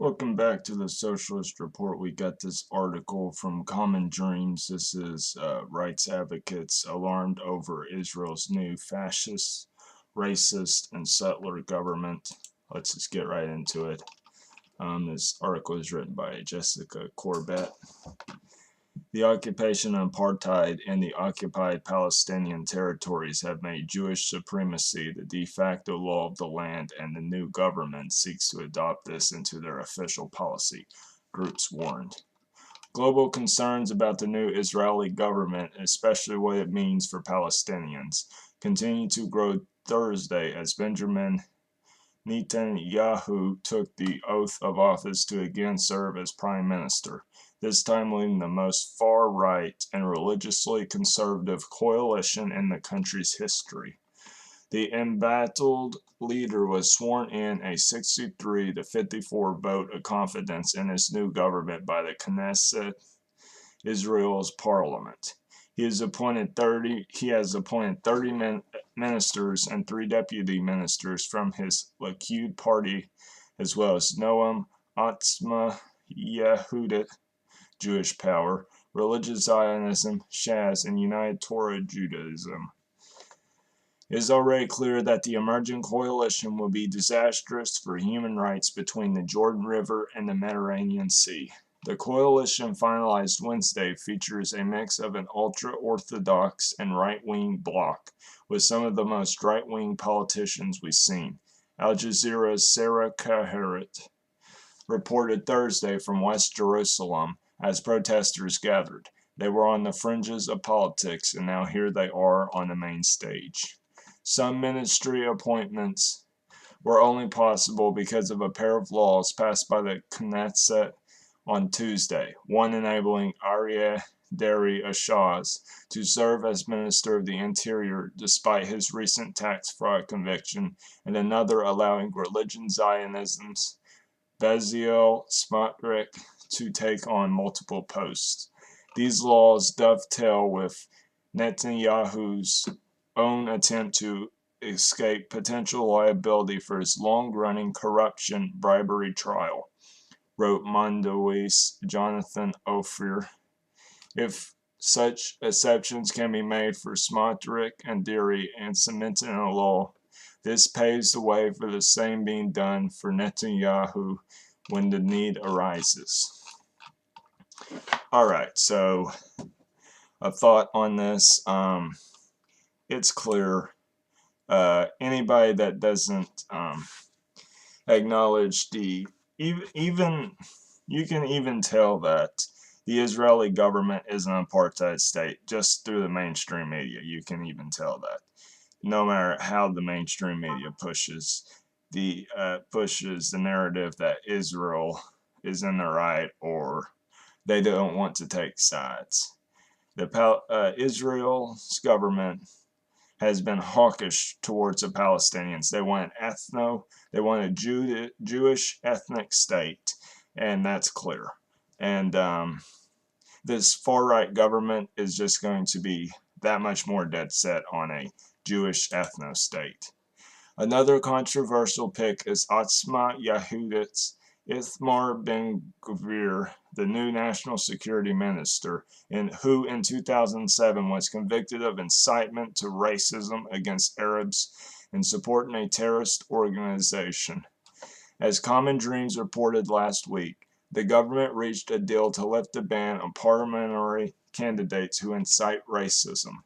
Welcome back to the Socialist Report. We got this article from Common Dreams. This is rights advocates alarmed over Israel's new fascist, racist, and settler government. Let's just get right into it. This article is written by Jessica Corbett. The occupation and apartheid in the occupied Palestinian territories have made Jewish supremacy the de facto law of the land, and the new government seeks to adopt this into their official policy, groups warned. Global concerns about the new Israeli government, especially what it means for Palestinians, continue to grow Thursday as Benjamin Netanyahu took the oath of office to again serve as prime minister, this time leading the most far-right and religiously conservative coalition in the country's history. The embattled leader was sworn in a 63-54 vote of confidence in his new government by the Knesset, Israel's parliament. He has appointed 30 ministers and 3 deputy ministers from his Likud party, as well as Noam Otzma Yehudit, Jewish Power, Religious Zionism, Shas, and United Torah Judaism. It is already clear that the emerging coalition will be disastrous for human rights between the Jordan River and the Mediterranean Sea. The coalition finalized Wednesday features a mix of an ultra-Orthodox and right-wing bloc, with some of the most right-wing politicians we've seen. Al Jazeera's Sarah Kaharit reported Thursday from West Jerusalem as protesters gathered. They were on the fringes of politics, and now here they are on the main stage. Some ministry appointments were only possible because of a pair of laws passed by the Knesset on Tuesday, one enabling Aryeh Deri Ashaz to serve as Minister of the Interior despite his recent tax fraud conviction, and another allowing religion Zionism's Bezalel Smotrich to take on multiple posts. These laws dovetail with Netanyahu's own attempt to escape potential liability for his long-running corruption bribery trial, wrote Mondowei's Jonathan Ophir. If such exceptions can be made for Smotrich and Deri and cemented in a law, this paves the way for the same being done for Netanyahu when the need arises. Alright, so a thought on this. It's clear. Anybody that doesn't acknowledge the even you can even tell that the Israeli government is an apartheid state just through the mainstream media. You can even tell that, no matter how the mainstream media pushes the narrative that Israel is in the right or they don't want to take sides. Israel's government has been hawkish towards the Palestinians. They want a Jewish ethnic state, and that's clear. And this far-right government is just going to be that much more dead set on a Jewish ethno-state. Another controversial pick is Otzma Yehudit's Ithamar Ben-Gvir, the new national security minister, who in 2007 was convicted of incitement to racism against Arabs and supporting a terrorist organization. As Common Dreams reported last week, the government reached a deal to lift the ban on parliamentary candidates who incite racism.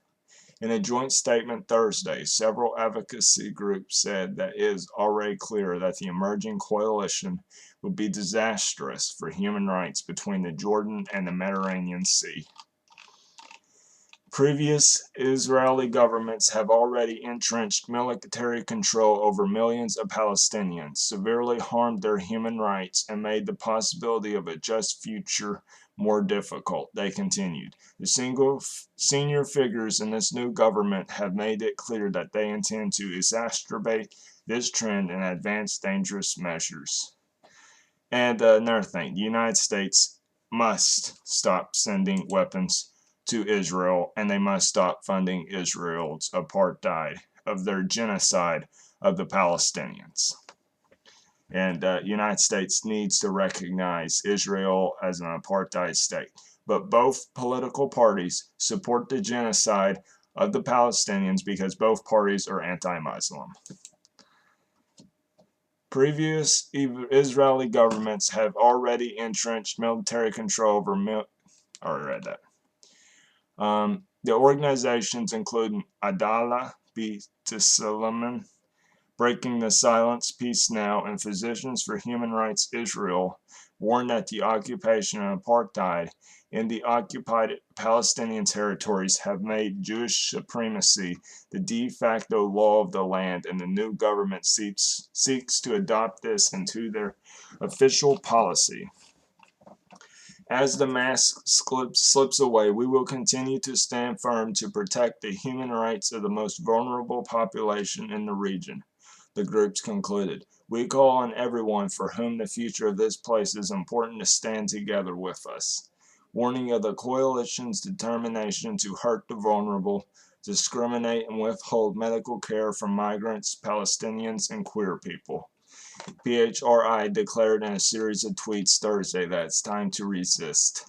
In a joint statement Thursday, several advocacy groups said that it is already clear that the emerging coalition would be disastrous for human rights between the Jordan and the Mediterranean Sea. Previous Israeli governments have already entrenched military control over millions of Palestinians, severely harmed their human rights, and made the possibility of a just future more difficult, they continued. The senior figures in this new government have made it clear that they intend to exacerbate this trend and advance dangerous measures. And another thing, the United States must stop sending weapons to Israel, and they must stop funding Israel's apartheid of their genocide of the Palestinians. And the United States needs to recognize Israel as an apartheid state. But both political parties support the genocide of the Palestinians because both parties are anti-Muslim. Previous Israeli governments have already entrenched military control over I already read that. The organizations include Adalah B'Tselem, Breaking the Silence, Peace Now, and Physicians for Human Rights Israel warn that the occupation and apartheid in the occupied Palestinian territories have made Jewish supremacy the de facto law of the land, and the new government seeks to adopt this into their official policy. As the mask slips away, we will continue to stand firm to protect the human rights of the most vulnerable population in the region, the groups concluded. We call on everyone for whom the future of this place is important to stand together with us, warning of the coalition's determination to hurt the vulnerable, discriminate and withhold medical care from migrants, Palestinians, and queer people. PHRI declared in a series of tweets Thursday that it's time to resist.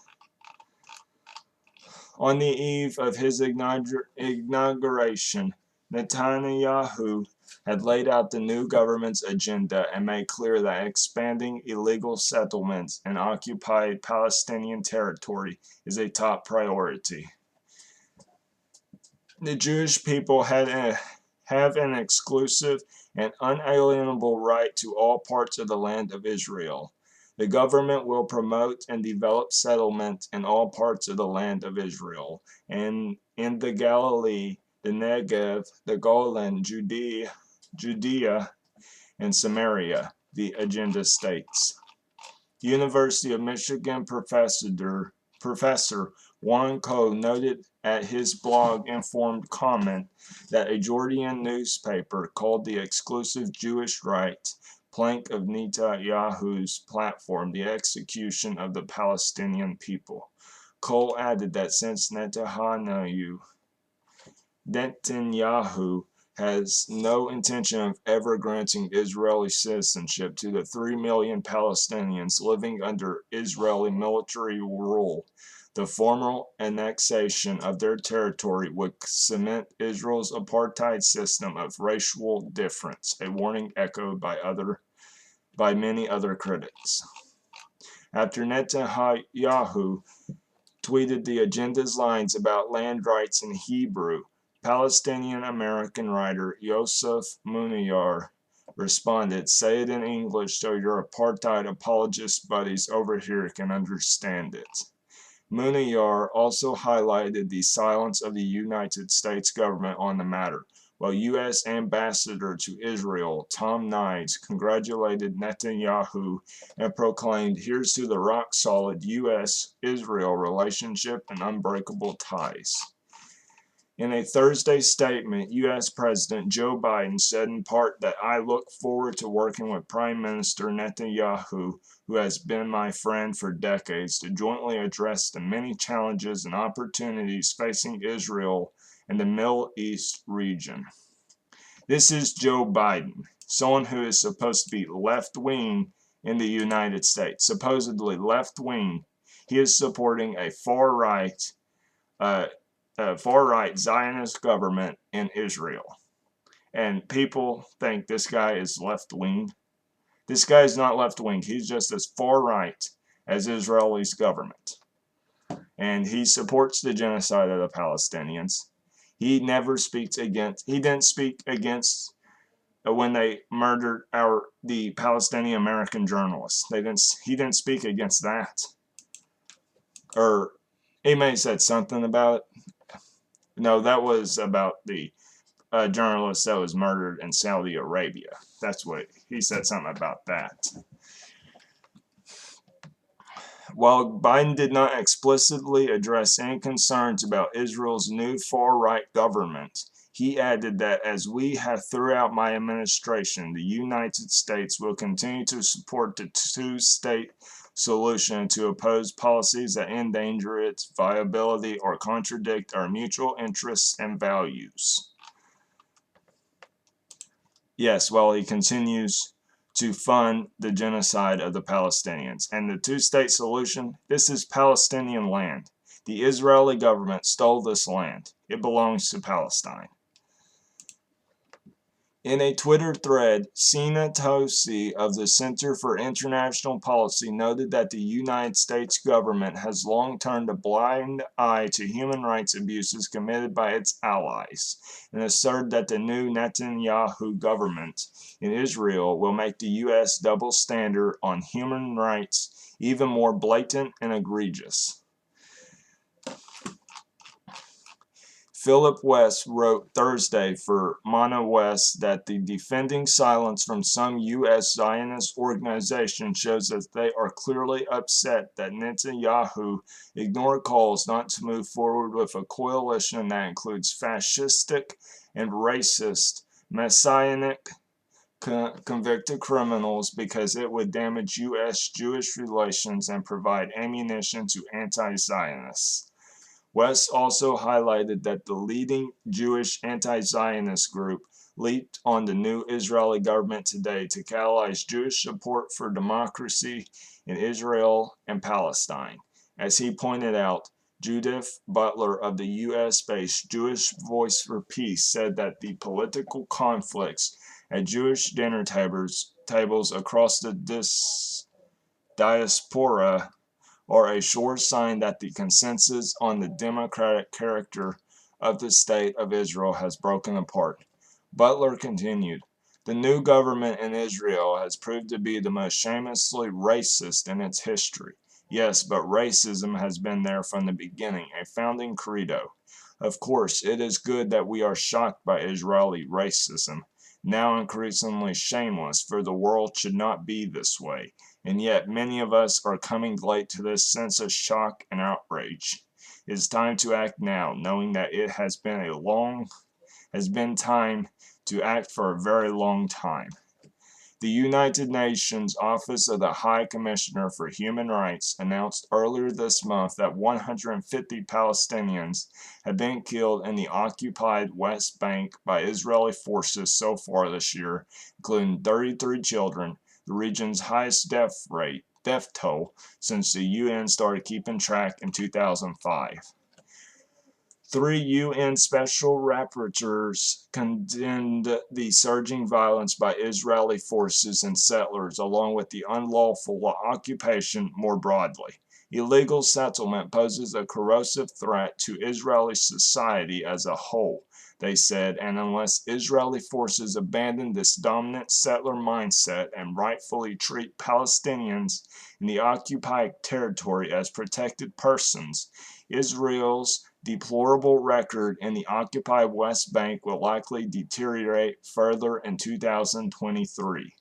On the eve of his inauguration, Netanyahu had laid out the new government's agenda and made clear that expanding illegal settlements in occupied Palestinian territory is a top priority. The Jewish people have an exclusive and unalienable right to all parts of the land of Israel. The government will promote and develop settlement in all parts of the land of Israel, and in the Galilee, the Negev, the Golan, Judea, and Samaria, the agenda states. University of Michigan professor Warren Coe noted at his blog informed comment that a Jordan newspaper called the exclusive Jewish right plank of Netanyahu's platform the execution of the Palestinian people. Cole added that since Netanyahu has no intention of ever granting Israeli citizenship to the 3 million Palestinians living under Israeli military rule, the formal annexation of their territory would cement Israel's apartheid system of racial difference, a warning echoed by many other critics. After Netanyahu tweeted the agenda's lines about land rights in Hebrew, Palestinian-American writer Yosef Muniyar responded, "Say it in English so your apartheid apologist buddies over here can understand it." Muniyar also highlighted the silence of the United States government on the matter, while U.S. Ambassador to Israel Tom Nides congratulated Netanyahu and proclaimed, "Here's to the rock-solid U.S.-Israel relationship and unbreakable ties." In a Thursday statement, U.S. President Joe Biden said in part that "I look forward to working with Prime Minister Netanyahu, who has been my friend for decades, to jointly address the many challenges and opportunities facing Israel and the Middle East region." This is Joe Biden, someone who is supposed to be left-wing in the United States, supposedly left-wing. He is supporting a far-right Zionist government in Israel. And people think this guy is left-wing. This guy is not left-wing. He's just as far-right as Israel's government. And he supports the genocide of the Palestinians. He didn't speak against when they murdered the Palestinian American journalists. He didn't speak against that. Or he may have said something about it. No, that was about the journalist that was murdered in Saudi Arabia. That's what he said, something about that. While Biden did not explicitly address any concerns about Israel's new far-right government, he added that as we have throughout my administration, the United States will continue to support the two-state solution and to oppose policies that endanger its viability or contradict our mutual interests and values. Yes, while he continues to fund the genocide of the Palestinians. And the two-state solution, this is Palestinian land. The Israeli government stole this land. It belongs to Palestine. In a Twitter thread, Sina Tosi of the Center for International Policy noted that the United States government has long turned a blind eye to human rights abuses committed by its allies, and asserted that the new Netanyahu government in Israel will make the U.S. double standard on human rights even more blatant and egregious. Philip West wrote Thursday for Mana West that the defending silence from some U.S. Zionist organizations shows that they are clearly upset that Netanyahu ignored calls not to move forward with a coalition that includes fascistic and racist, messianic, convicted criminals because it would damage U.S.-Jewish relations and provide ammunition to anti-Zionists. West also highlighted that the leading Jewish anti-Zionist group leaped on the new Israeli government today to catalyze Jewish support for democracy in Israel and Palestine. As he pointed out, Judith Butler of the U.S.-based Jewish Voice for Peace said that the political conflicts at Jewish dinner tables across the diaspora are a sure sign that the consensus on the democratic character of the State of Israel has broken apart. Butler continued, the new government in Israel has proved to be the most shamelessly racist in its history. Yes, but racism has been there from the beginning, a founding credo. Of course, it is good that we are shocked by Israeli racism, now increasingly shameless, for the world should not be this way. And yet many of us are coming late to this sense of shock and outrage. It is time to act now, knowing that it has been time to act for a very long time. The United Nations Office of the High Commissioner for Human Rights announced earlier this month that 150 Palestinians have been killed in the occupied West Bank by Israeli forces so far this year, including 33 children, the region's highest death toll since the UN started keeping track in 2005. 3 UN special rapporteurs condemned the surging violence by Israeli forces and settlers, along with the unlawful occupation more broadly. Illegal settlement poses a corrosive threat to Israeli society as a whole, they said, and unless Israeli forces abandon this dominant settler mindset and rightfully treat Palestinians in the occupied territory as protected persons, Israel's deplorable record in the occupied West Bank will likely deteriorate further in 2023.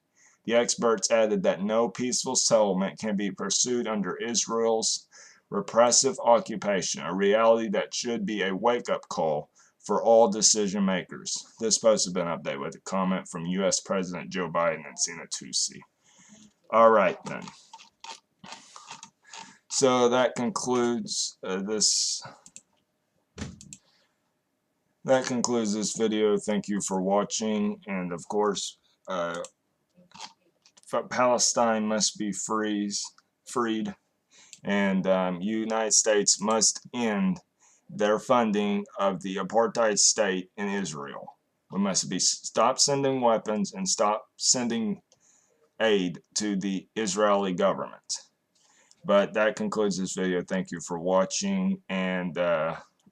The experts added that no peaceful settlement can be pursued under Israel's repressive occupation, a reality that should be a wake-up call for all decision makers. This post has been updated with a comment from U.S. President Joe Biden and Sina Tosi. All right, then. So that concludes this video. Thank you for watching, and of course, Palestine must be freed, and United States must end their funding of the apartheid state in Israel. We must stop sending weapons and stop sending aid to the Israeli government. But that concludes this video. Thank you for watching, and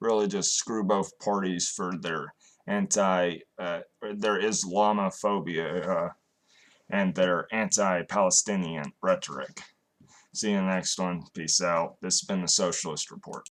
really just screw both parties for their Islamophobia and their anti-Palestinian rhetoric. See you in the next one. Peace out. This has been the Socialist Report.